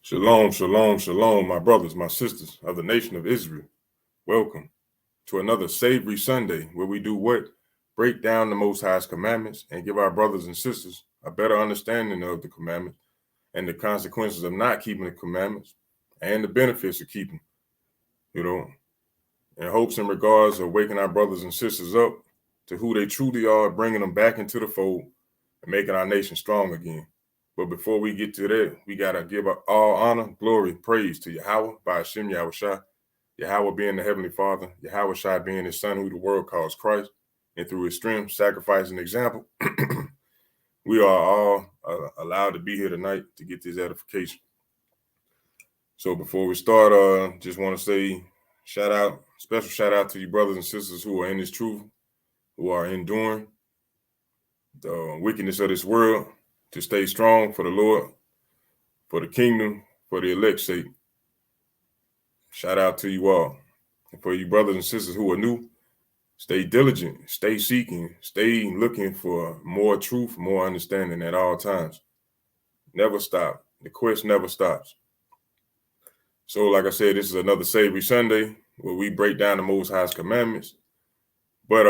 Shalom, shalom, shalom, my brothers, my sisters of the nation of Israel. Welcome to another Savory Sunday where we do what? Break down the Most High's commandments and give our brothers and sisters a better understanding of the commandments and the consequences of not keeping the commandments and the benefits of keeping, in hopes and regards of waking our brothers and sisters up to who they truly are, bringing them back into the fold and making our nation strong again. But before we get to that, we got to give all honor, glory, praise to Yahweh by Hashem Yahushua, Yahweh being the Heavenly Father, Yahweh Shai being his son who the world calls Christ, and through his strength, sacrifice, and example, we are all allowed to be here tonight to get this edification. So before we start, just want to say special shout out to you brothers and sisters who are in this truth, who are enduring the wickedness of this world, to stay strong for the Lord, for the kingdom, for the elect's sake. Shout out to you all. And for you brothers and sisters who are new, stay diligent, stay seeking, stay looking for more truth, more understanding at all times. Never stop. The quest never stops. So like I said, this is another Savory Sunday where we break down the Most High's commandments. But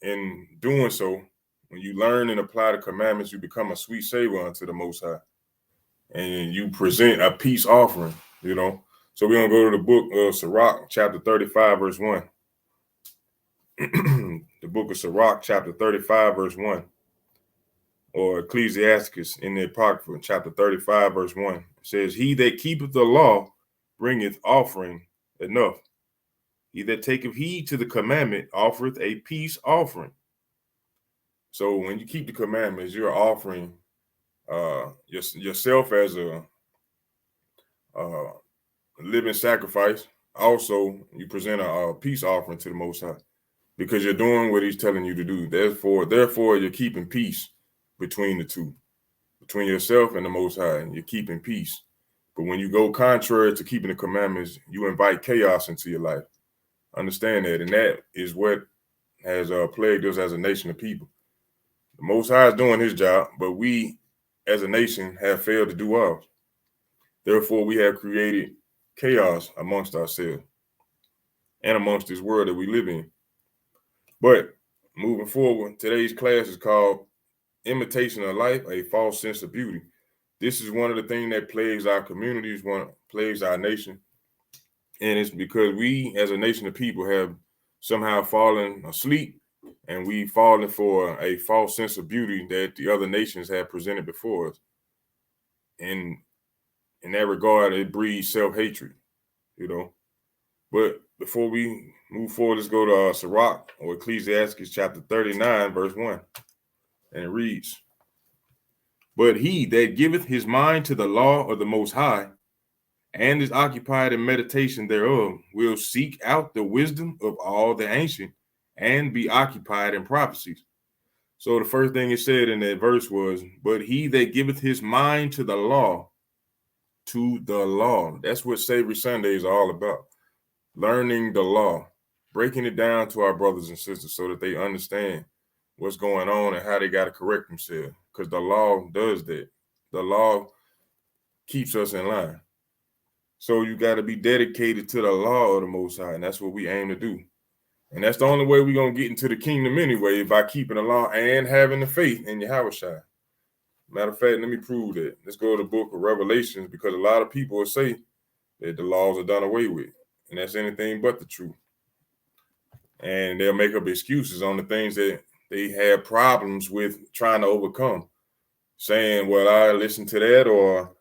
in doing so, when you learn and apply the commandments, you become a sweet savor unto the Most High. And you present a peace offering, So we're going to go to the book of Sirach, chapter 35, verse 1. The book of Sirach, chapter 35, verse 1. Or Ecclesiasticus in the Apocrypha, chapter 35, verse 1. It says, "He that keepeth the law bringeth offering enough. He that taketh heed to the commandment offereth a peace offering." So when you keep the commandments, you're offering yourself as a living sacrifice. Also, you present a peace offering to the Most High because you're doing what he's telling you to do. Therefore, you're keeping peace between the two, between yourself and the Most High, and you're keeping peace. But when you go contrary to keeping the commandments, you invite chaos into your life. Understand that, and that is what has plagued us as a nation of people. The Most High is doing his job, but we as a nation have failed to do ours. Therefore, we have created chaos amongst ourselves and amongst this world that we live in. But moving forward, today's class is called Imitation of Life, a False Sense of Beauty. This is one of the things that plagues our communities, plagues our nation. And it's because we as a nation of people have somehow fallen asleep, and we've fallen for a false sense of beauty that the other nations have presented before us. And in that regard, it breeds self-hatred, But before we move forward, let's go to Sirach, or Ecclesiasticus chapter 39, verse 1. And it reads, "But he that giveth his mind to the law of the Most High, and is occupied in meditation thereof, will seek out the wisdom of all the ancient, and be occupied in prophecies." So the first thing it said in that verse was, "But he that giveth his mind to the law," That's what Savory Sunday is all about. Learning the law, breaking it down to our brothers and sisters so that they understand what's going on and how they got to correct themselves. Because the law does that. The law keeps us in line. So you got to be dedicated to the law of the Most High, and that's what we aim to do. And that's the only way we're going to get into the kingdom anyway, by keeping the law and having the faith in Yahweh Shai. Matter of fact, let me prove that. Let's go to the book of Revelations, because a lot of people will say that the laws are done away with, and that's anything but the truth. And they'll make up excuses on the things that they have problems with trying to overcome, saying, well, I listened to that, or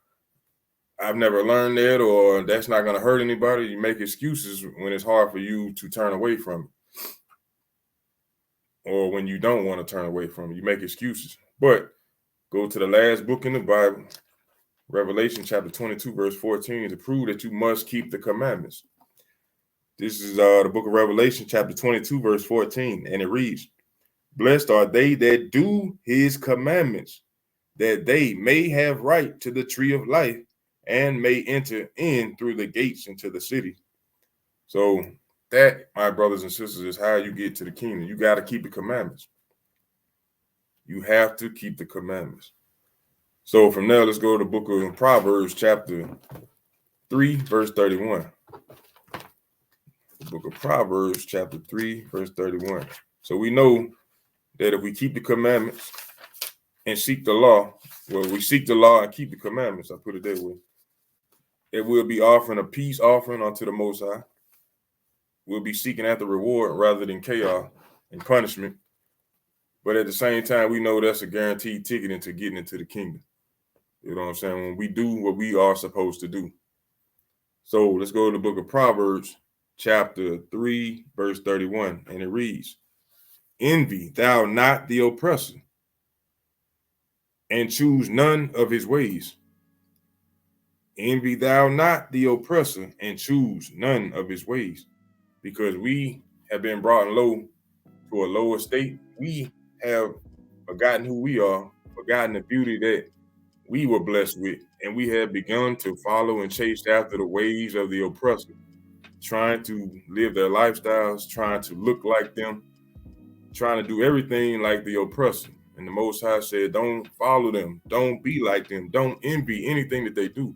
I've never learned that, or that's not going to hurt anybody. You make excuses when it's hard for you to turn away from it, or when you don't want to turn away from it. You make excuses. But go to the last book in the Bible, Revelation chapter 22, verse 14, to prove that you must keep the commandments. This is the book of Revelation chapter 22, verse 14, and it reads, "Blessed are they that do his commandments, that they may have right to the tree of life, and may enter in through the gates into the city." So that, my brothers and sisters, is how you get to the kingdom. You got to keep the commandments. You have to keep the commandments. So from there, let's go to the book of Proverbs, chapter 3, verse 31. The book of Proverbs, chapter 3, verse 31. So we know that if we keep the commandments and seek the law, well, we seek the law and keep the commandments, I put it that way, it will be offering a peace offering unto the Most High. We'll be seeking after reward rather than chaos and punishment. But at the same time, we know that's a guaranteed ticket into getting into the kingdom. You know what I'm saying? When we do what we are supposed to do. So let's go to the book of Proverbs, chapter 3, verse 31. And it reads, envy thou not the oppressor, and choose none of his ways. Envy thou not the oppressor, and choose none of his ways. Because we have been brought low to a lower state. We have forgotten who we are, forgotten the beauty that we were blessed with, and we have begun to follow and chase after the ways of the oppressor, trying to live their lifestyles, trying to look like them, trying to do everything like the oppressor. And the Most High said, don't follow them, don't be like them, don't envy anything that they do.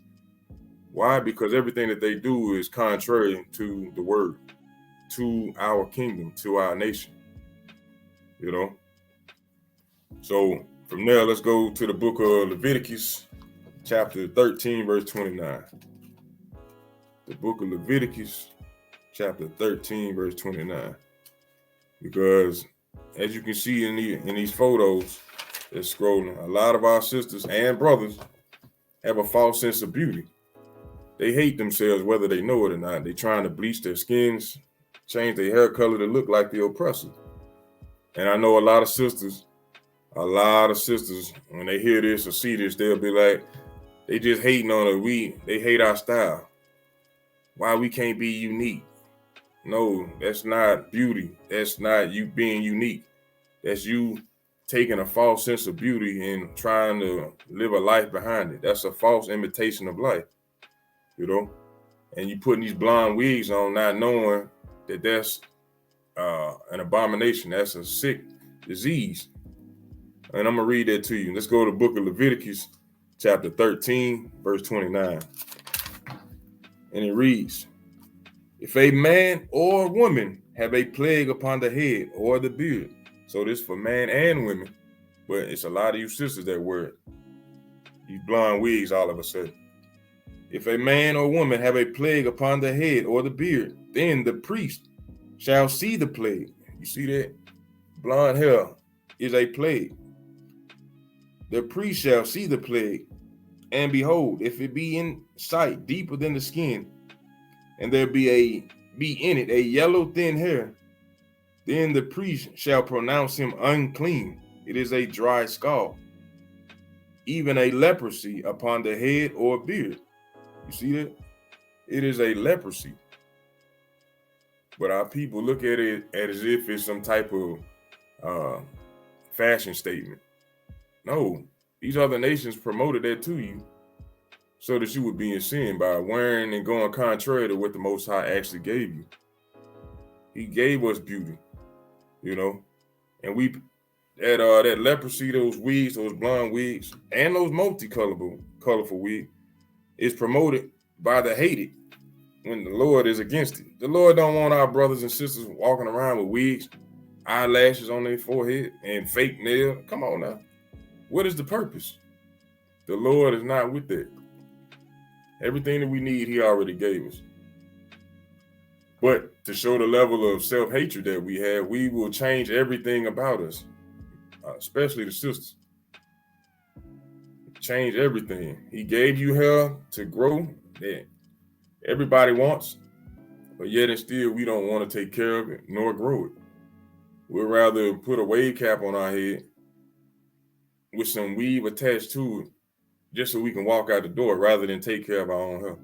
Why? Because everything that they do is contrary to the word, to our kingdom, to our nation. You know? So from there, let's go to the book of Leviticus, chapter 13, verse 29. The book of Leviticus, chapter 13, verse 29. Because as you can see in these photos that's scrolling, a lot of our sisters and brothers have a false sense of beauty. They hate themselves whether they know it or not. They're trying to bleach their skins, change their hair color to look like the oppressor. And I know a lot of sisters, when they hear this or see this, they'll be like, they just hating on it. They hate our style. Why we can't be unique? No, that's not beauty. That's not you being unique. That's you taking a false sense of beauty and trying to live a life behind it. That's a false imitation of life, you know? And you putting these blonde wigs on, not knowing that that's an abomination. That's a sick disease. And I'm going to read that to you. Let's go to the book of Leviticus, chapter 13, verse 29. And it reads, if a man or a woman have a plague upon the head or the beard, so this for man and women, but it's a lot of you sisters that wear it, these blonde wigs all of a sudden. If a man or woman have a plague upon the head or the beard, then the priest shall see the plague. You see that? Blonde hair is a plague. The priest shall see the plague, and behold, if it be in sight deeper than the skin, and there be in it a yellow thin hair, then the priest shall pronounce him unclean. It is a dry scald, even a leprosy upon the head or beard. You see that? It is a leprosy. But our people look at it as if it's some type of fashion statement. No, these other nations promoted that to you so that you would be in sin by wearing and going contrary to what the Most High actually gave you. He gave us beauty, you know, and we that leprosy, those wigs, those blonde wigs, and those colorful wigs is promoted by the hated when the Lord is against it. The Lord don't want our brothers and sisters walking around with wigs, eyelashes on their forehead, and fake nails. Come on now. What is the purpose? The Lord is not with that. Everything that we need, he already gave us. But to show the level of self-hatred that we have, we will change everything about us, especially the sisters. Change everything. He gave you hair to grow that everybody wants, but yet and still we don't want to take care of it nor grow it. We'd rather put a wave cap on our head with some weave attached to it just so we can walk out the door rather than take care of our own health.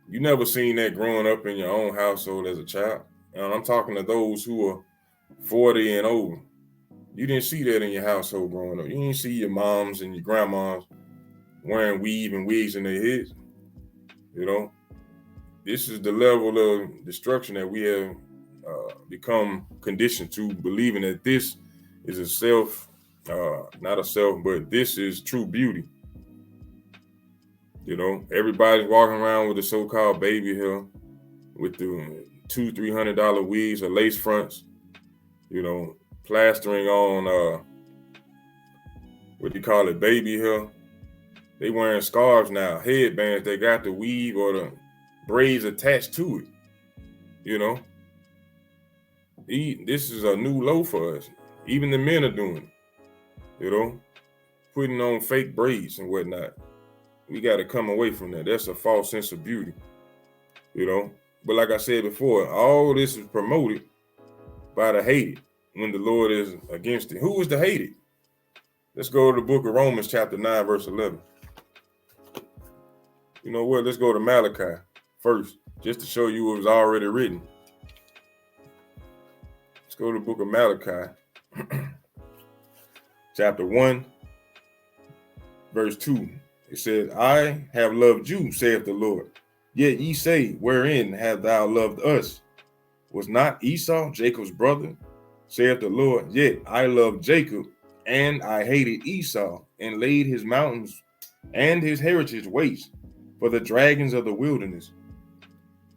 You never seen that growing up in your own household as a child. And I'm talking to those who are 40 and over. You didn't see that in your household growing up. You didn't see your moms and your grandmas wearing weave and wigs in their heads. You know, this is the level of destruction that we have become conditioned to, believing that this is but this is true beauty. You know, everybody's walking around with the so-called baby hair, with the $200-300 wigs or lace fronts. You know, plastering on what do you call it, baby hair. They wearing scarves now, headbands. They got the weave or the braids attached to it. You know, this is a new low for us. Even the men are doing it. You know, putting on fake braids and whatnot. We got to come away from that. That's a false sense of beauty. You know, but like I said before, all this is promoted by the hated when the Lord is against it. Who is the hated? Let's go to the book of Romans chapter 9, verse 11. You know what? Let's go to Malachi first, just to show you what was already written. Let's go to the book of Malachi, chapter 1, verse 2. It says, I have loved you, saith the Lord. Yet ye say, wherein hast thou loved us? Was not Esau Jacob's brother? Saith the Lord, yet I loved Jacob, and I hated Esau, and laid his mountains and his heritage waste for the dragons of the wilderness.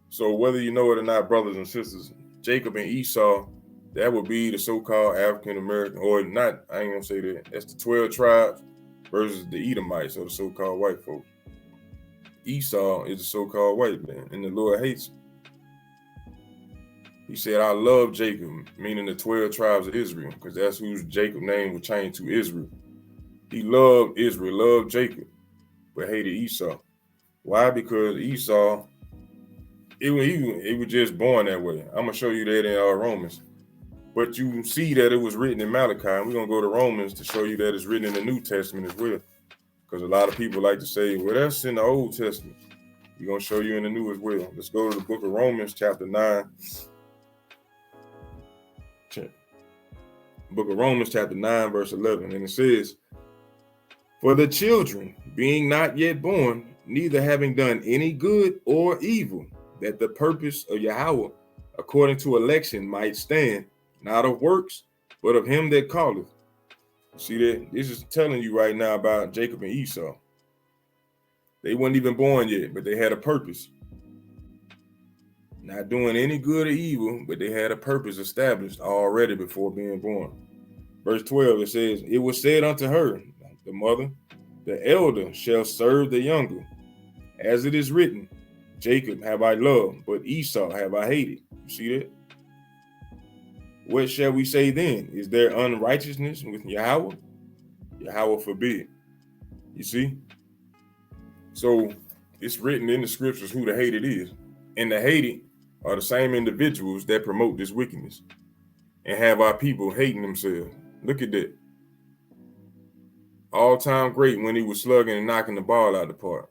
So whether you know it or not, brothers and sisters, Jacob and Esau, that would be the so-called African American, or not, I ain't gonna say that. That's the 12 tribes versus the Edomites, or the so-called white folks. Esau is the so-called white man, and the Lord hates him. He said, I love Jacob, meaning the 12 tribes of Israel, because that's whose Jacob's name was changed to Israel. He loved Israel, loved Jacob, but hated Esau. Why? Because Esau, it was just born that way. I'm going to show you that in Romans. But you see that it was written in Malachi, and we're going to go to Romans to show you that it's written in the New Testament as well. Because a lot of people like to say, well, that's in the Old Testament. We're going to show you in the New as well. Let's go to the book of Romans, chapter 9. Book of Romans, chapter 9, verse 11. And it says, for the children, being not yet born, neither having done any good or evil, that the purpose of Yahweh, according to election, might stand, not of works, but of him that calleth. See that? This is telling you right now about Jacob and Esau. They weren't even born yet, but they had a purpose. Not doing any good or evil, but they had a purpose established already before being born. Verse 12, it says, it was said unto her, the mother, the elder shall serve the younger. As it is written, Jacob have I loved, but Esau have I hated. You see that? What shall we say then? Is there unrighteousness with Yahweh? Yahweh forbid. You see? So it's written in the scriptures who the hated is. And the hated are the same individuals that promote this wickedness and have our people hating themselves. Look at that. All-time great when he was slugging and knocking the ball out the park.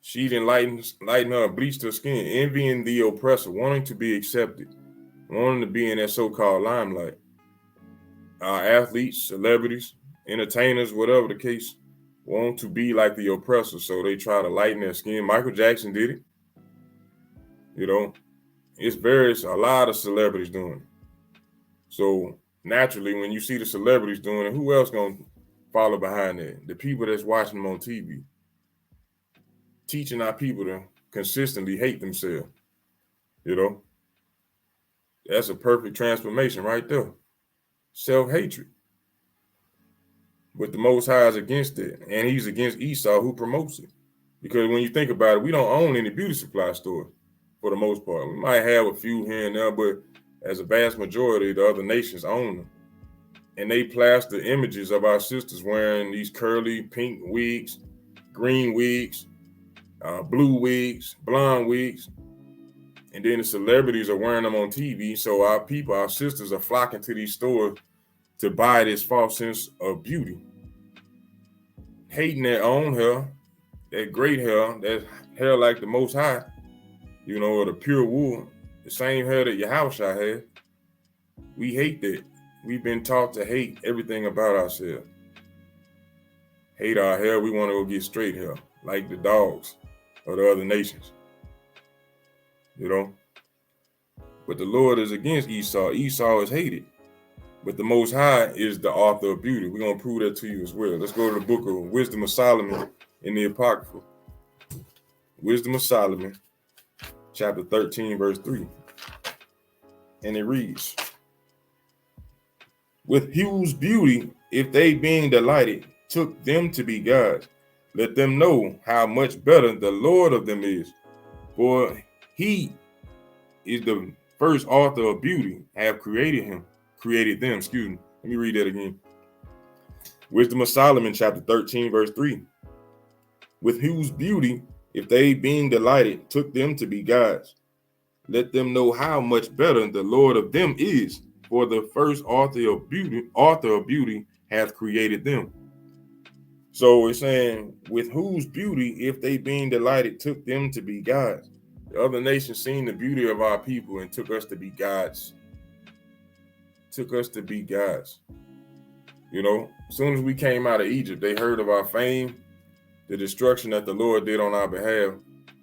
She didn't lighten her, bleached her skin, envying the oppressor, wanting to be accepted, wanting to be in that so-called limelight. Our athletes, celebrities, entertainers, whatever the case, want to be like the oppressor, so they try to lighten their skin. Michael Jackson did it. You know, it's a lot of celebrities doing it. So naturally, when you see the celebrities doing it, who else gonna follow behind that? The people that's watching them on TV. Teaching our people to consistently hate themselves. You know, that's a perfect transformation right there. Self-hatred. But the Most High is against it, and he's against Esau, who promotes it. Because when you think about it, we don't own any beauty supply stores for the most part. We might have a few here and there, but as a vast majority, the other nations own them. And they plaster images of our sisters wearing these curly pink wigs, green wigs, blue wigs, blonde wigs. And then the celebrities are wearing them on TV. So our people, our sisters are flocking to these stores to buy this false sense of beauty. Hating their own hair, that great hair, that hair like the Most High, you know, or the pure wool, the same hair that Yahushua had. We hate that. We've been taught to hate everything about ourselves. Hate our hair. We want to go get straight hair, like the dogs of the other nations. You know? But the Lord is against Esau. Esau is hated. But the Most High is the author of beauty. We're going to prove that to you as well. Let's go to the book of Wisdom of Solomon, in the Apocrypha. Wisdom of Solomon, chapter 13, verse 3. And it reads, with whose beauty, if they being delighted, took them to be gods, let them know how much better the Lord of them is. For he is the first author of beauty, have created them. Let me read that again. Wisdom of Solomon, chapter 13, verse 3. With whose beauty, if they being delighted, took them to be gods, let them know how much better the Lord of them is. For the first author of beauty hath created them. So it's saying, with whose beauty, if they being delighted, took them to be gods. The other nations seen the beauty of our people and took us to be gods. You know, as soon as we came out of Egypt, they heard of our fame, the destruction that the Lord did on our behalf.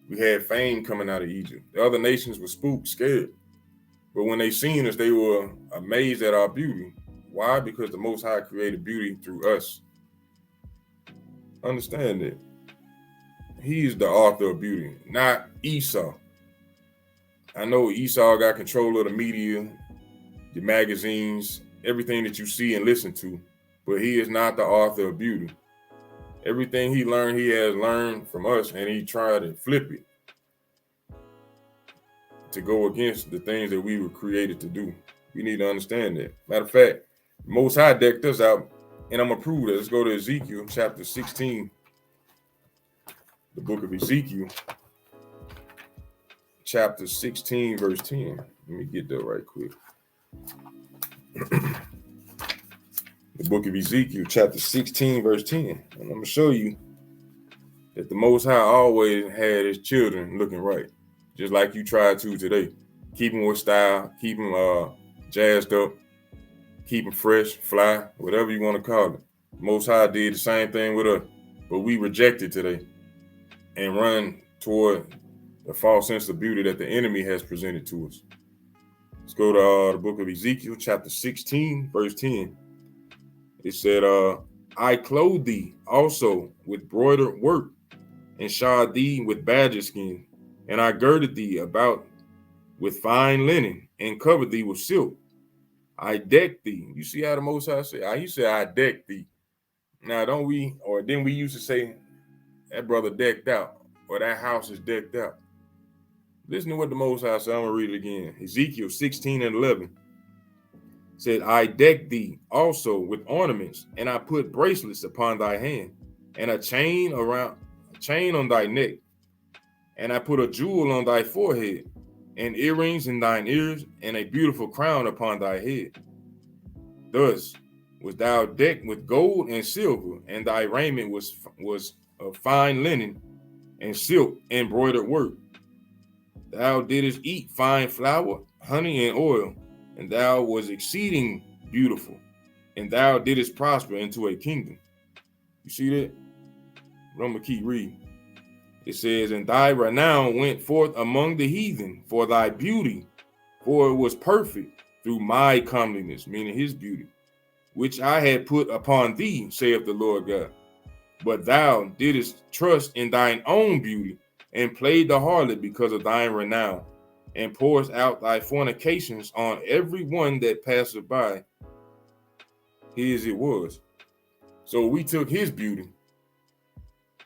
We had fame coming out of Egypt. The other nations were spooked, scared. But when they seen us, they were amazed at our beauty. Why? Because the Most High created beauty through us. Understand it. He is the author of beauty, not Esau. I know Esau got control of the media, the magazines, everything that you see and listen to, but he is not the author of beauty. Everything he learned, he has learned from us, and he tried to flip it to go against the things that we were created to do. We need to understand that. Matter of fact, Most High decked us out, and I'm going to prove that. Let's go to Ezekiel chapter 16, the book of Ezekiel, chapter 16, verse 10. Let me get that right quick. The book of Ezekiel, chapter 16, verse 10. And I'm going to show you that the Most High always had his children looking right, just like you tried to today. Keep them with style, keep them jazzed up, keep them fresh, fly, whatever you want to call it. Most High did the same thing with us, but we rejected today and run toward the false sense of beauty that the enemy has presented to us. Let's go to the book of Ezekiel, chapter 16, verse 10. It said, I clothed thee also with broidered work, and shod thee with badger skin, and I girded thee about with fine linen, and covered thee with silk. I decked thee. You see how the Most High said, he said, I decked thee. Now, don't we, or then we used to say, that brother decked out, or that house is decked out. Listen to what the Most High said. I'm going to read it again. Ezekiel 16 and 11 said, I decked thee also with ornaments, and I put bracelets upon thy hand, and a chain on thy neck, and I put a jewel on thy forehead, and earrings in thine ears, and a beautiful crown upon thy head. Thus was thou decked with gold and silver, and thy raiment was of fine linen and silk embroidered work. Thou didst eat fine flour, honey, and oil, and thou was exceeding beautiful, and thou didst prosper into a kingdom. You see that? But I'm going to keep reading. It says, and thy renown went forth among the heathen for thy beauty, for it was perfect through my comeliness, meaning his beauty, which I had put upon thee, saith the Lord God. But thou didst trust in thine own beauty, and played the harlot because of thine renown, and pours out thy fornications on every one that passeth by. His it was. So we took his beauty,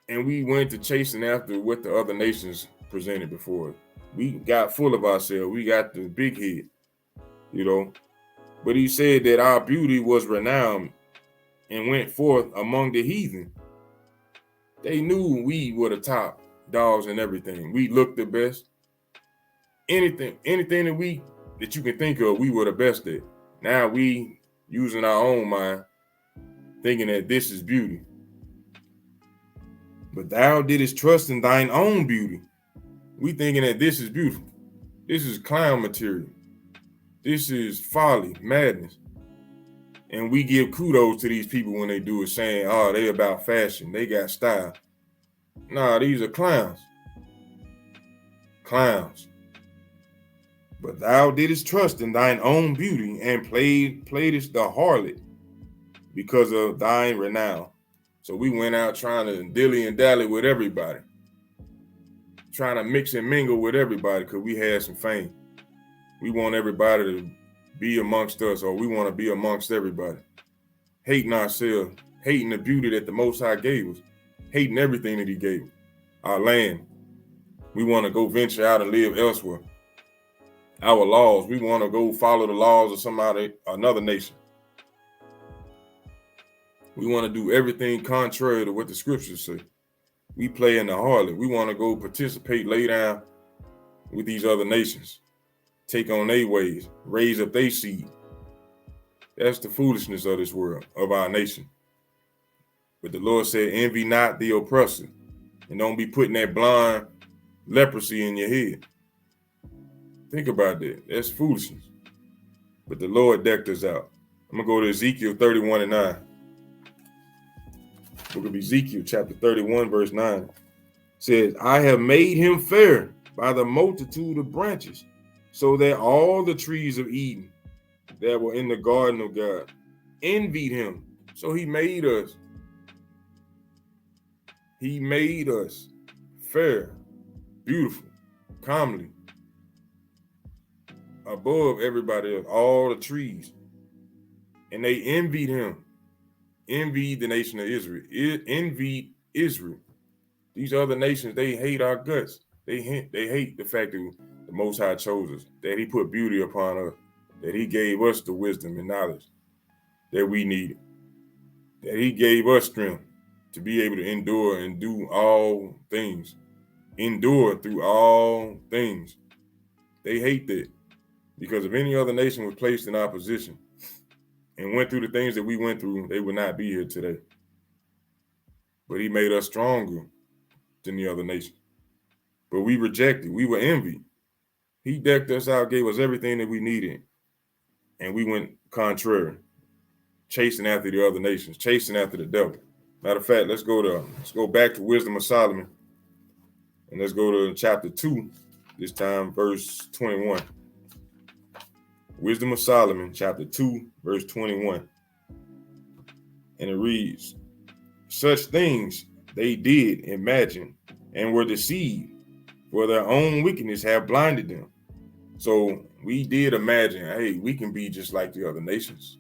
and we went to chasing after what the other nations presented before us. We got full of ourselves. We got the big head, you know. But he said that our beauty was renowned and went forth among the heathen. They knew we were the top dogs and everything. We looked the best. Anything that you can think of, we were the best at. Now we using our own mind, thinking that this is beauty. But thou didst trust in thine own beauty. We thinking that this is beautiful. This is clown material. This is folly, madness. And we give kudos to these people when they do it, saying, oh, they about fashion. They got style. Nah, these are clowns. Clowns. But thou didst trust in thine own beauty, and playedest the harlot because of thine renown. So we went out trying to dilly and dally with everybody, trying to mix and mingle with everybody because we had some fame. We want everybody to be amongst us, or we want to be amongst everybody. Hating ourselves, hating the beauty that the Most High gave us, hating everything that He gave us. Our land, we want to go venture out and live elsewhere. Our laws, we want to go follow the laws of another nation. We want to do everything contrary to what the scriptures say. We play in the harlot. We want to go participate, lay down with these other nations, take on their ways, raise up their seed. That's the foolishness of this world, of our nation. But the Lord said, envy not the oppressor, and don't be putting that blind leprosy in your head. Think about that. That's foolishness. But the Lord decked us out. I'm going to go to Ezekiel 31:9. Book of Ezekiel, chapter 31, verse 9. It says, I have made him fair by the multitude of branches, so that all the trees of Eden that were in the garden of God envied him. So he made us. He made us fair, beautiful, comely, above everybody else, all the trees. And they envied him, envied the nation of Israel, envied Israel. These other nations, they hate our guts. They hate the fact that the Most High chose us, that He put beauty upon us, that He gave us the wisdom and knowledge that we needed, that He gave us strength to be able to endure and do all things, endure through all things. They hate that, because if any other nation was placed in our position and went through the things that we went through, they would not be here today. But He made us stronger than the other nation. But we rejected. We were envied. He decked us out, gave us everything that we needed, and we went contrary, chasing after the other nations, chasing after the devil. Matter of fact, let's go back to Wisdom of Solomon, and let's go to chapter 2, this time verse 21. Wisdom of Solomon, chapter 2, verse 21. And it reads, such things they did imagine and were deceived, for their own wickedness have blinded them. So we did imagine, hey, we can be just like the other nations.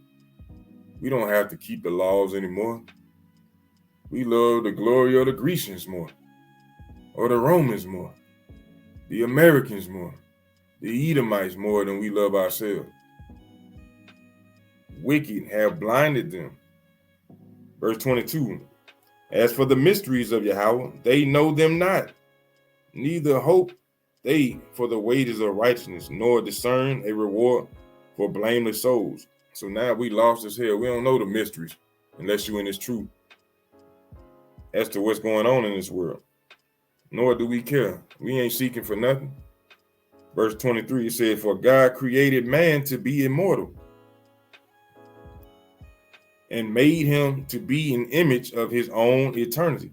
We don't have to keep the laws anymore. We love the glory of the Grecians more, or the Romans more, the Americans more, the Edomites more than we love ourselves. Wicked have blinded them. Verse 22, as for the mysteries of Yahweh, they know them not, neither hope they for the wages of righteousness, nor discern a reward for blameless souls. So now we lost as hell. We don't know the mysteries unless you're in this truth as to what's going on in this world. Nor do we care. We ain't seeking for nothing. Verse 23, it says, for God created man to be immortal and made him to be an image of his own eternity.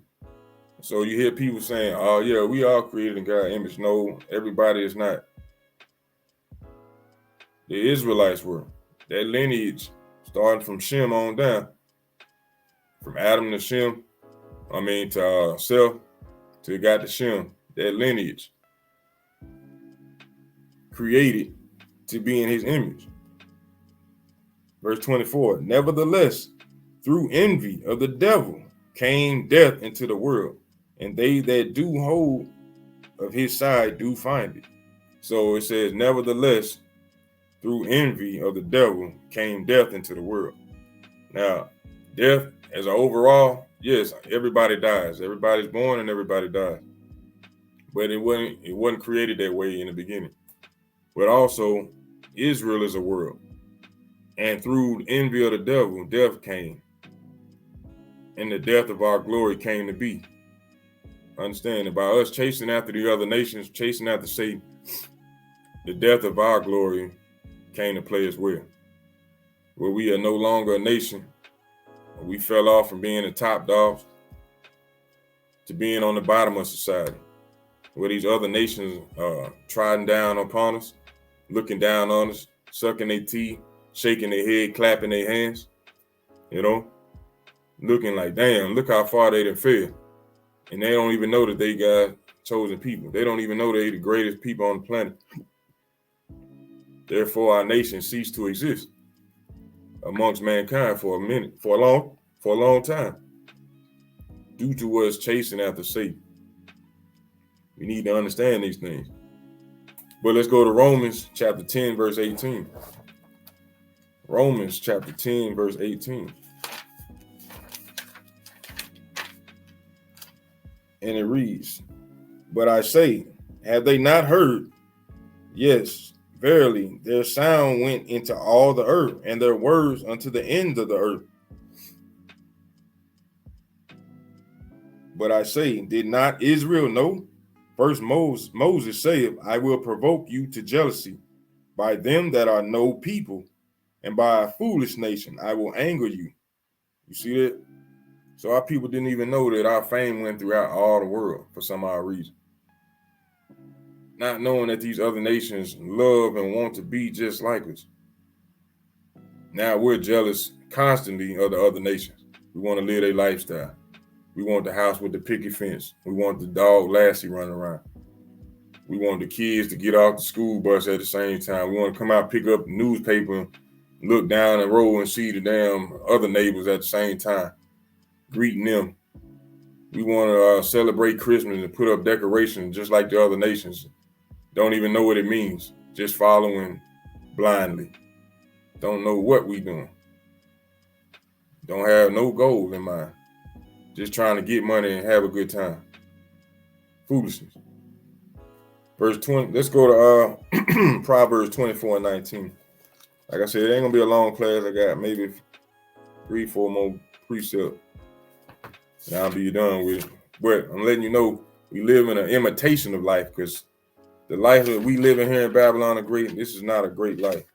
So you hear people saying, oh yeah, we all created in God's image. No, everybody is not. The Israelites were. That lineage starting from Shem on down. From Adam to Shem, to Seth, till got to Shem. That lineage created to be in his image. Verse 24, nevertheless, through envy of the devil came death into the world, and they that do hold of his side do find it. So it says, nevertheless, through envy of the devil came death into the world. Now, death as an overall, yes, everybody dies. Everybody's born and everybody dies. But it wasn't created that way in the beginning. But also, Israel is a world. And through envy of the devil, death came. And the death of our glory came to be. Understand, by us chasing after the other nations, chasing after Satan, the death of our glory came to play as well. Where we are no longer a nation. We fell off from being the top dogs to being on the bottom of society. Where these other nations trotting down upon us, looking down on us, sucking their teeth, shaking their head, clapping their hands, looking like, damn, look how far they done fell. And they don't even know that they got chosen people. They don't even know they the greatest people on the planet. Therefore, our nation ceased to exist amongst mankind for a long time, due to us chasing after Satan. We need to understand these things. But let's go to Romans chapter 10, verse 18. Romans chapter 10, verse 18. And it reads, but I say, have they not heard? Yes, verily, their sound went into all the earth, and their words unto the end of the earth. But I say, did not Israel know? First Moses saith, I will provoke you to jealousy by them that are no people, and by a foolish nation I will anger you. You see that? So our people didn't even know that our fame went throughout all the world for some odd reason. Not knowing that these other nations love and want to be just like us. Now we're jealous constantly of the other nations. We want to live their lifestyle. We want the house with the picket fence. We want the dog Lassie running around. We want the kids to get off the school bus at the same time. We want to come out, pick up the newspaper, look down the road and see the damn other neighbors at the same time, greeting them. We want to celebrate Christmas and put up decorations just like the other nations. Don't even know what it means. Just following blindly. Don't know what we doing. Don't have no goal in mind. Just trying to get money and have a good time. Foolishness. Verse 20. Let's go to Proverbs 24 and 19. Like I said, it ain't gonna be a long class. I got maybe 3-4 more precepts, and I'll be done with it. But I'm letting you know we live in an imitation of life, because the life that we live in here in Babylon this is not a great life.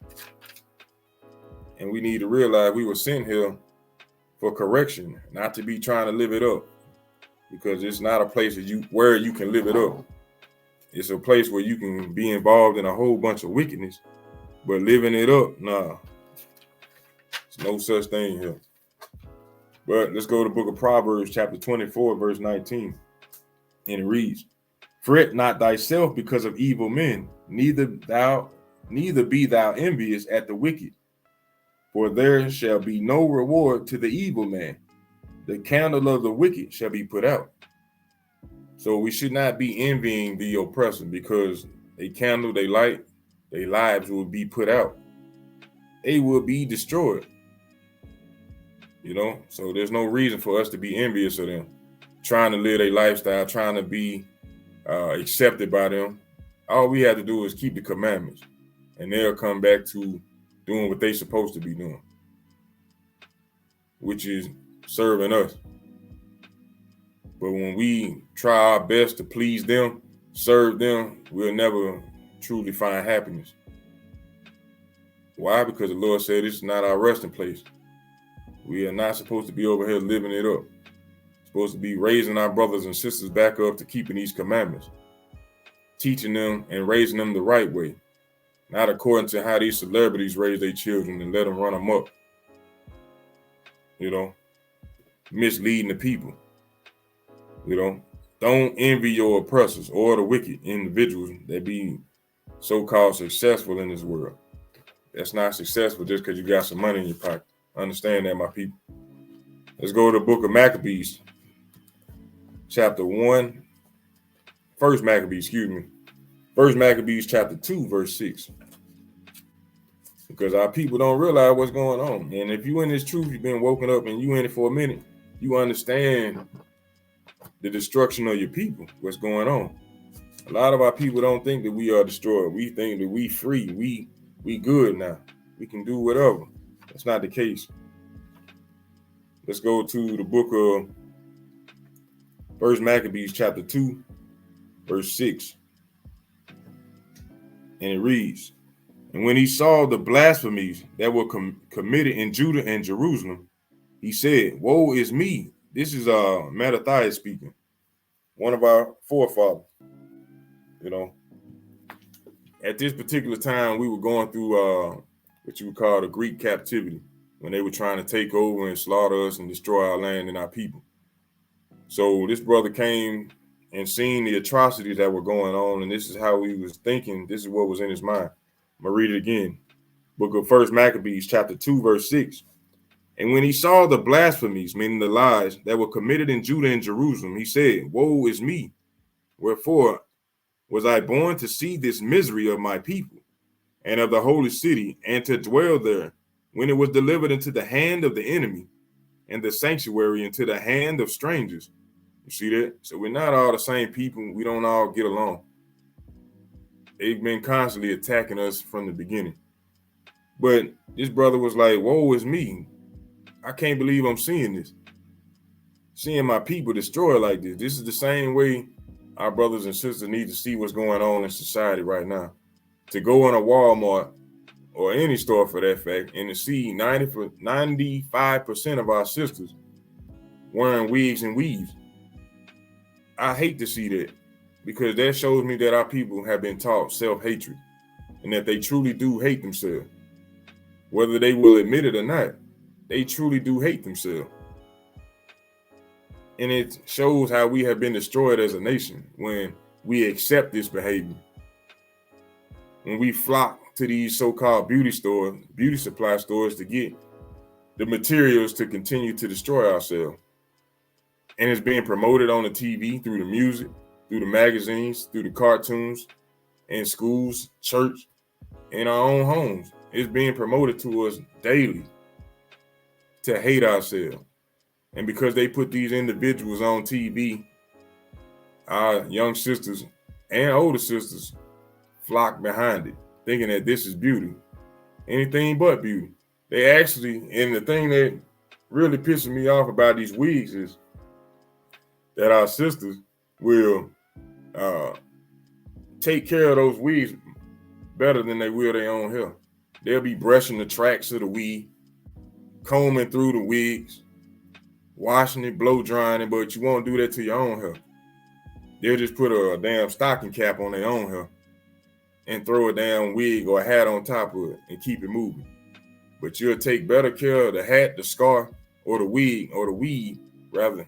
And we need to realize we were sent here for correction, not to be trying to live it up, because it's not a place where you can live it up. It's a place where you can be involved in a whole bunch of wickedness, but living it up, nah. There's no such thing here. But let's go to the book of Proverbs, chapter 24, verse 19. And it reads, fret not thyself because of evil men, neither be thou envious at the wicked, for there shall be no reward to the evil man. The candle of the wicked shall be put out. So we should not be envying the oppressor, because a candle they light, their lives will be put out. They will be destroyed. So there's no reason for us to be envious of them, trying to live a lifestyle, trying to be accepted by them. All we have to do is keep the commandments, and they'll come back to doing what they're supposed to be doing, which is serving us. But when we try our best to please them, serve them, we'll never truly find happiness. Why? Because the Lord said it's not our resting place. We are not supposed to be over here living it up. We're supposed to be raising our brothers and sisters back up to keeping these commandments, teaching them and raising them the right way, not according to how these celebrities raise their children and let them run them up, misleading the people. Don't envy your oppressors or the wicked individuals that be so-called successful in this world. That's not successful just because you got some money in your pocket. Understand that, my people. Let's go to the book of Maccabees, chapter 1. First Maccabees, chapter 2, verse 6. Because our people don't realize what's going on. And if you in this truth, you've been woken up and you in it for a minute, you understand the destruction of your people, what's going on. A lot of our people don't think that we are destroyed. We think that we free. We good now. We can do whatever. That's not the case. Let's go to the book of First Maccabees, chapter 2, verse 6. And it reads, and when he saw the blasphemies that were committed in Judah and Jerusalem, he said, woe is me. This is Mattathias speaking, one of our forefathers. At this particular time, we were going through what you would call the Greek captivity. when they were trying to take over and slaughter us and destroy our land and our people. So this brother came and seen the atrocities that were going on, and this is how he was thinking. This is what was in his mind. I'm going to read it again. Book of 1 Maccabees, chapter 2, verse 6. And when he saw the blasphemies, meaning the lies that were committed in Judah and Jerusalem, he said, Woe is me! Wherefore was I born to see this misery of my people and of the holy city, and to dwell there, when it was delivered into the hand of the enemy, and the sanctuary into the hand of strangers. You see that? So we're not all the same people. We don't all get along. They've been constantly attacking us from the beginning. But this brother was like, woe is me. I can't believe I'm seeing this. Seeing my people destroyed like this. This is the same way our brothers and sisters need to see what's going on in society right now. To go in a Walmart or any store for that fact and to see 95% of our sisters wearing wigs and weaves. I hate to see that, because that shows me that our people have been taught self-hatred and that they truly do hate themselves. Whether they will admit it or not, they truly do hate themselves. And it shows how we have been destroyed as a nation when we accept this behavior. When we flock to these so-called beauty supply stores to get the materials to continue to destroy ourselves. And it's being promoted on the TV, through the music, through the magazines, through the cartoons, in schools, church, in our own homes. It's being promoted to us daily to hate ourselves. And because they put these individuals on TV, our young sisters and older sisters flock behind it, thinking that this is beauty. Anything but beauty. They actually, and the thing that really pisses me off about these wigs is that our sisters will take care of those wigs better than they will their own hair. They'll be brushing the tracks of the wig, combing through the wigs, washing it, blow drying it, but you won't do that to your own hair. They'll just put a damn stocking cap on their own hair and throw a damn wig or a hat on top of it and keep it moving. But you'll take better care of the hat, the scarf, or the wig, or the weave, rather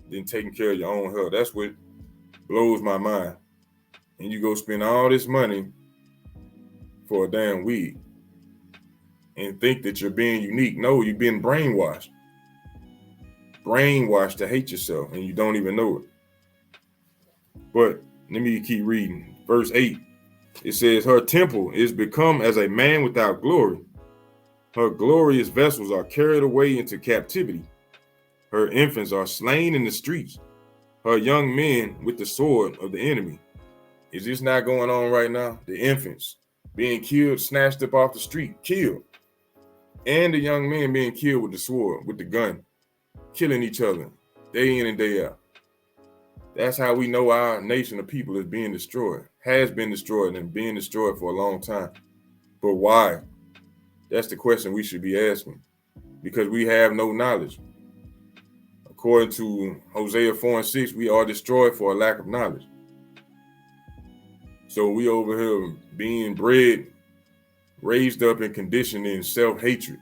than taking care of your own hair. That's what blows my mind. And you go spend all this money for a damn wig and think that you're being unique. No, you've been brainwashed. Brainwashed to hate yourself, and you don't even know it. But let me keep reading. Verse 8, it says, her temple is become as a man without glory. Her glorious vessels are carried away into captivity. Her infants are slain in the streets. Her young men with the sword of the enemy. Is this not going on right now? The infants being killed, snatched up off the street, killed. And the young men being killed with the sword, with the gun, killing each other day in and day out. That's how we know our nation of people is being destroyed, has been destroyed, and being destroyed for a long time. But why? That's the question we should be asking, because we have no knowledge. According to Hosea 4:6, we are destroyed for a lack of knowledge. So we over here being bred, raised up and conditioned in self-hatred.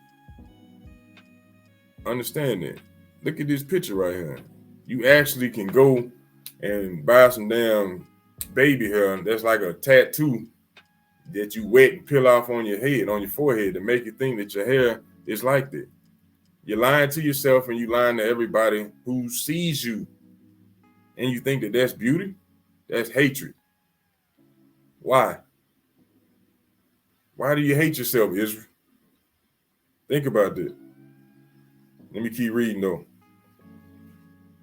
Understand that. Look at this picture right here. You actually can go and buy some damn baby hair that's like a tattoo that you wet and peel off on your head, on your forehead, to make you think that your hair is like that. You're lying to yourself and you're lying to everybody who sees you. And you think that that's beauty? That's hatred. Why? Why do you hate yourself, Israel? Think about that. Let me keep reading though.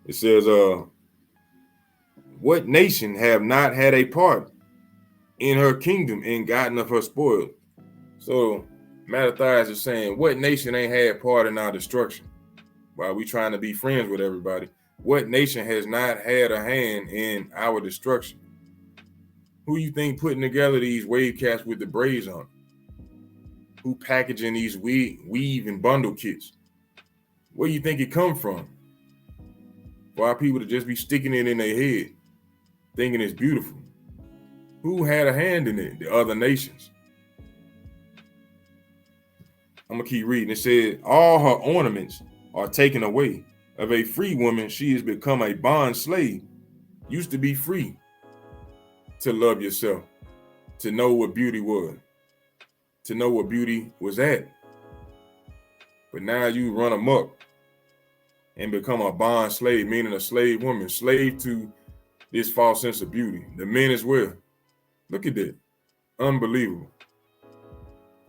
It says, what nation have not had a part in her kingdom and gotten of her spoil? So Mattathias is saying, what nation ain't had part in our destruction? While we trying to be friends with everybody, what nation has not had a hand in our destruction? Who you think putting together these wave caps with the braids on? Who packaging these weave and bundle kits? Where you think it come from? For our people to just be sticking it in their head, thinking it's beautiful. Who had a hand in it? The other nations. I'm going to keep reading. It says, all her ornaments are taken away. Of a free woman, she has become a bond slave. Used to be free to love yourself, to know what beauty was, to know what beauty was at. But now you run amok and become a bond slave, meaning a slave woman, slave to this false sense of beauty. The men as well. Look at that. Unbelievable.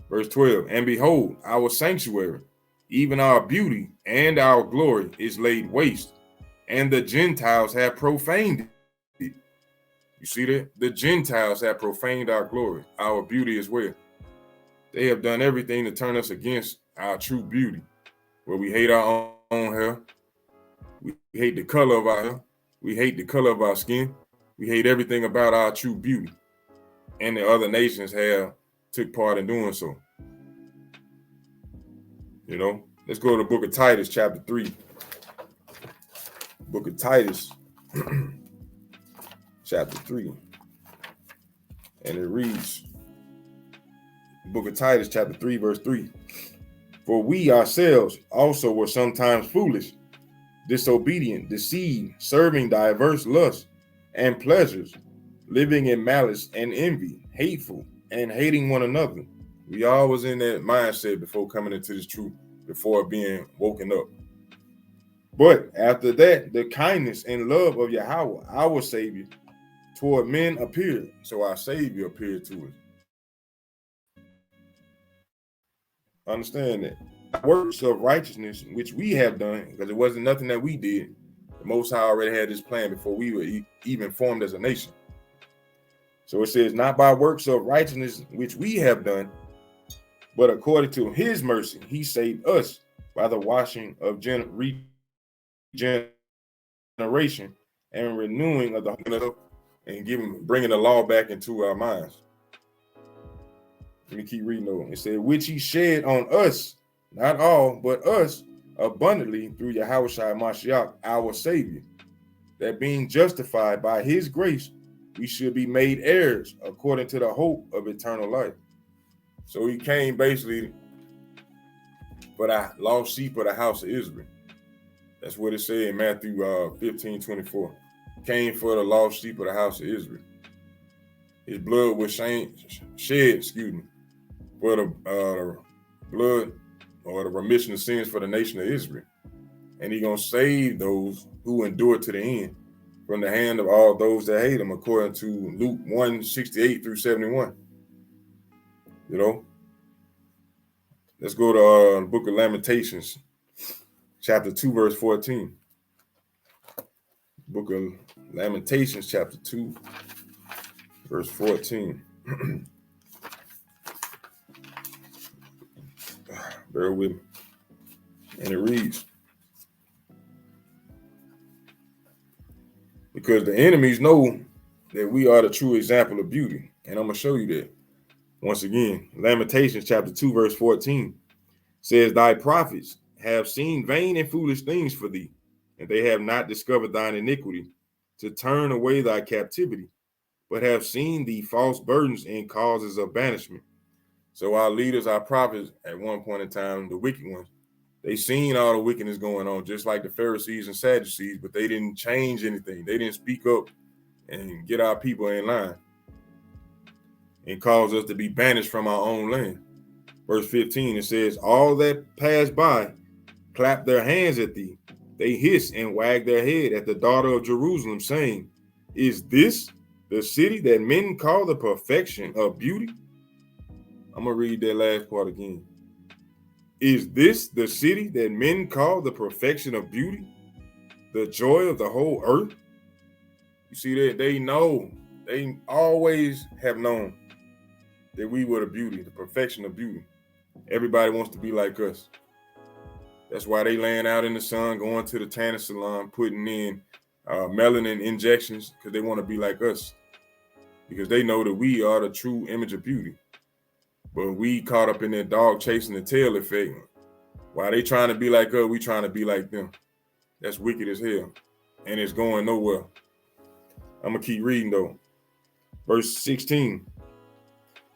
Verse 12, and behold, our sanctuary, even our beauty and our glory is laid waste, and the Gentiles have profaned it. You see that? The Gentiles have profaned our glory, our beauty as well. They have done everything to turn us against our true beauty, where we hate our own hair. We hate the color of our hair. We hate the color of our skin. We hate everything about our true beauty. And the other nations have took part in doing so. You know, let's go to the book of Titus, chapter 3. Book of Titus, chapter 3. And it reads, book of Titus, chapter 3, verse 3. For we ourselves also were sometimes foolish, disobedient, deceived, serving diverse lusts and pleasures, living in malice and envy, hateful, and hating one another. We all was in that mindset before coming into this truth, before being woken up. But after that, the kindness and love of Yahweh, our Savior, toward men appeared. So our Savior appeared to us. Understand that. Works of righteousness, which we have done, because it wasn't nothing that we did. The Most High already had this plan before we were even formed as a nation. So it says, not by works of righteousness, which we have done, but according to his mercy, he saved us by the washing of regeneration and renewing of the heart, and bringing the law back into our minds. Let me keep reading over. It said, which he shed on us, not all, but us, abundantly through Yahweh Mashiach, our Savior, that being justified by his grace, we should be made heirs according to the hope of eternal life. So he came basically for the lost sheep of the house of Israel. That's what it said in Matthew 15:24. Came for the lost sheep of the house of Israel. His blood was shed, for the blood or the remission of sins for the nation of Israel. And he's going to save those who endure to the end from the hand of all those that hate him, according to Luke 1:68 through 71. You know, let's go to the book of Lamentations, chapter 2, verse 14. Book of Lamentations, chapter 2, verse 14. Bear with me. And it reads, because the enemies know that we are the true example of beauty. And I'm going to show you that. Once again, Lamentations chapter 2, verse 14 says, thy prophets have seen vain and foolish things for thee, and they have not discovered thine iniquity to turn away thy captivity, but have seen thee false burdens and causes of banishment. So our leaders, our prophets, at one point in time, the wicked ones, they seen all the wickedness going on, just like the Pharisees and Sadducees, but they didn't change anything. They didn't speak up and get our people in line and cause us to be banished from our own land. Verse 15, it says, all that pass by clap their hands at thee. They hiss and wag their head at the daughter of Jerusalem, saying, is this the city that men call the perfection of beauty? I'm going to read that last part again. Is this the city that men call the perfection of beauty, the joy of the whole earth? You see that they know, they always have known that we were the beauty, the perfection of beauty. Everybody wants to be like us. That's why they laying out in the sun, going to the tanning salon, putting in melanin injections, because they want to be like us, because they know that we are the true image of beauty. But we caught up in that dog chasing the tail effect. While they trying to be like us, we trying to be like them. That's wicked as hell. And it's going nowhere. I'm going to keep reading though. Verse 16.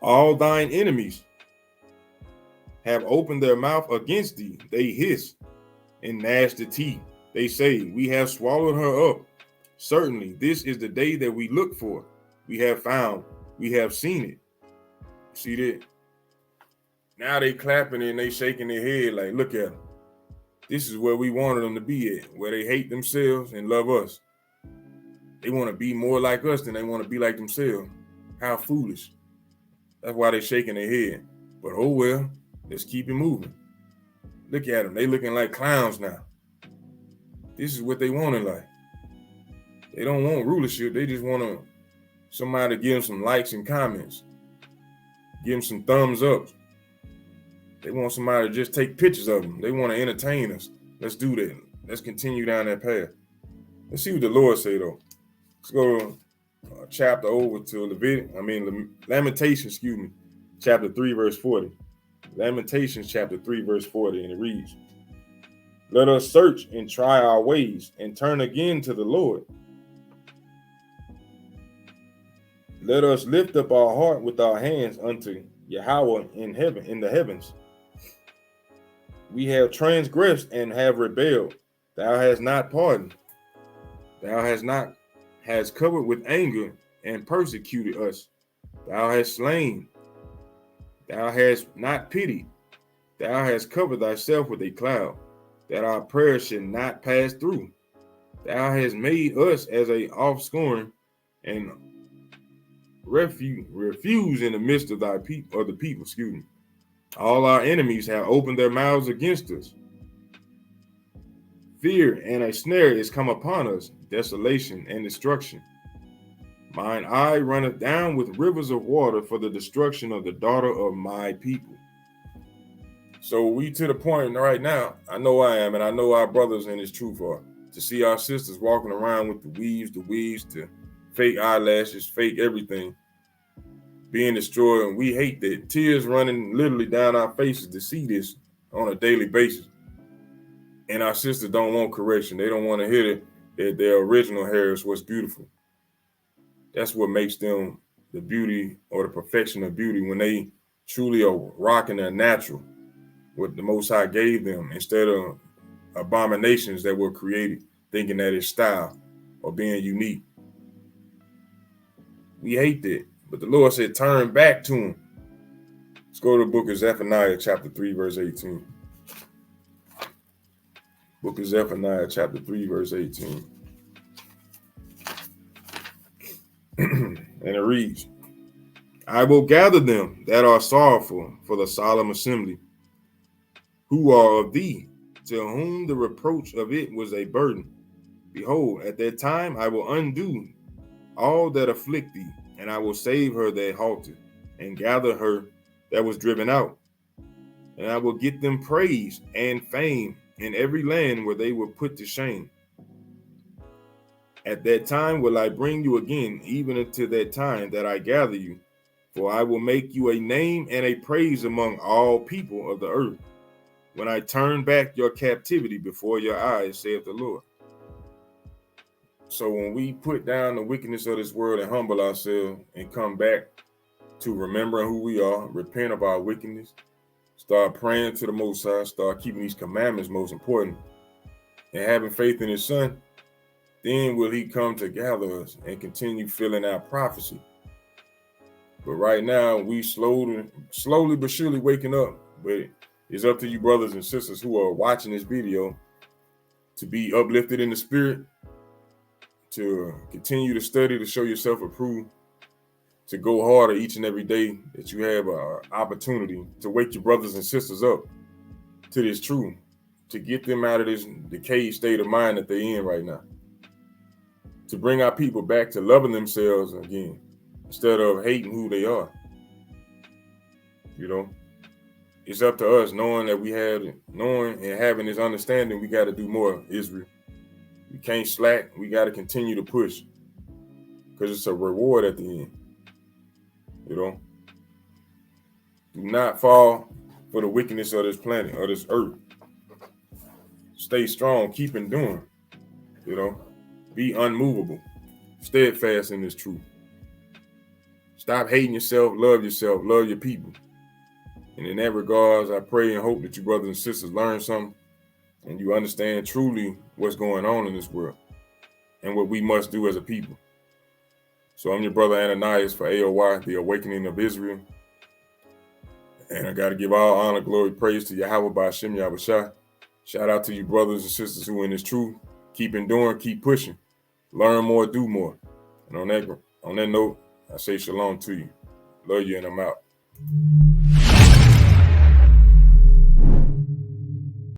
All thine enemies have opened their mouth against thee. They hiss and gnash the teeth. They say, we have swallowed her up. Certainly, this is the day that we look for. We have found, we have seen it. See that? Now they clapping and they shaking their head like, look at them. This is where we wanted them to be at, where they hate themselves and love us. They want to be more like us than they want to be like themselves. How foolish. That's why they shaking their head. But oh well, let's keep it moving. Look at them. They looking like clowns now. This is what they want in life. They don't want rulership. They just want somebody to give them some likes and comments. Give them some thumbs up. They want somebody to just take pictures of them. They want to entertain us. Let's do that. Let's continue down that path. Let's see what the Lord say though. Let's go to chapter over to Lamentations, chapter 3, verse 40. Lamentations, chapter 3, verse 40, and it reads, let us search and try our ways and turn again to the Lord. Let us lift up our heart with our hands unto Yahweh in heaven, in the heavens. We have transgressed and have rebelled. Thou hast not pardoned. Thou hast covered with anger and persecuted us. Thou hast slain. Thou hast not pitied. Thou hast covered thyself with a cloud, that our prayers should not pass through. Thou hast made us as a offscouring and refuse in the midst of the people. All our enemies have opened their mouths against us. Fear and a snare is come upon us, desolation and destruction. Mine eye runneth down with rivers of water for the destruction of the daughter of my people. So we to the point right now, I know I am, and I know our brothers in this truth are, to see our sisters walking around with the weaves, the fake eyelashes, fake everything, being destroyed, and we hate that. Tears running literally down our faces to see this on a daily basis. And our sisters don't want correction. They don't want to hear that their original hair is what's beautiful. That's what makes them the beauty or the perfection of beauty, when they truly are rocking their natural, what the Most High gave them, instead of abominations that were created, thinking that it's style or being unique. We hate that. But the Lord said, turn back to him. Let's go to the book of Zephaniah, chapter 3, verse 18. Book of Zephaniah, chapter 3, verse 18. And it reads, I will gather them that are sorrowful for the solemn assembly, who are of thee, to whom the reproach of it was a burden. Behold, at that time I will undo all that afflict thee, and I will save her that halted, and gather her that was driven out. And I will get them praise and fame in every land where they were put to shame. At that time will I bring you again, even unto that time that I gather you, for I will make you a name and a praise among all people of the earth, when I turn back your captivity before your eyes, saith the Lord. So when we put down the wickedness of this world and humble ourselves and come back to remembering who we are, repent of our wickedness, start praying to the Most High, start keeping these commandments most important, and having faith in his Son, then will he come to gather us and continue filling out prophecy. But right now, we slowly but surely waking up. But it's up to you brothers and sisters who are watching this video to be uplifted in the spirit, to continue to study, to show yourself approved, to go harder each and every day that you have an opportunity to wake your brothers and sisters up to this truth, to get them out of this decayed state of mind that they're in right now, to bring our people back to loving themselves again instead of hating who they are. You know, it's up to us, knowing and having this understanding, we got to do more, Israel. We can't slack. We got to continue to push, because it's a reward at the end. You know, do not fall for the wickedness of this planet or this earth. Stay strong, keep enduring. You know, be unmovable, steadfast in this truth. Stop hating yourself, love your people, And in that regards, I pray and hope that you brothers and sisters learn something and you understand truly what's going on in this world and what we must do as a people. So I'm your brother Ananias for A.O.I, the Awakening of Israel. And I got to give all honor, glory, praise to Yahweh by Hashem Yahushua. Shout out to you brothers and sisters who in this truth. Keep enduring, keep pushing. Learn more, do more. And on that note, I say shalom to you. Love you, and I'm out.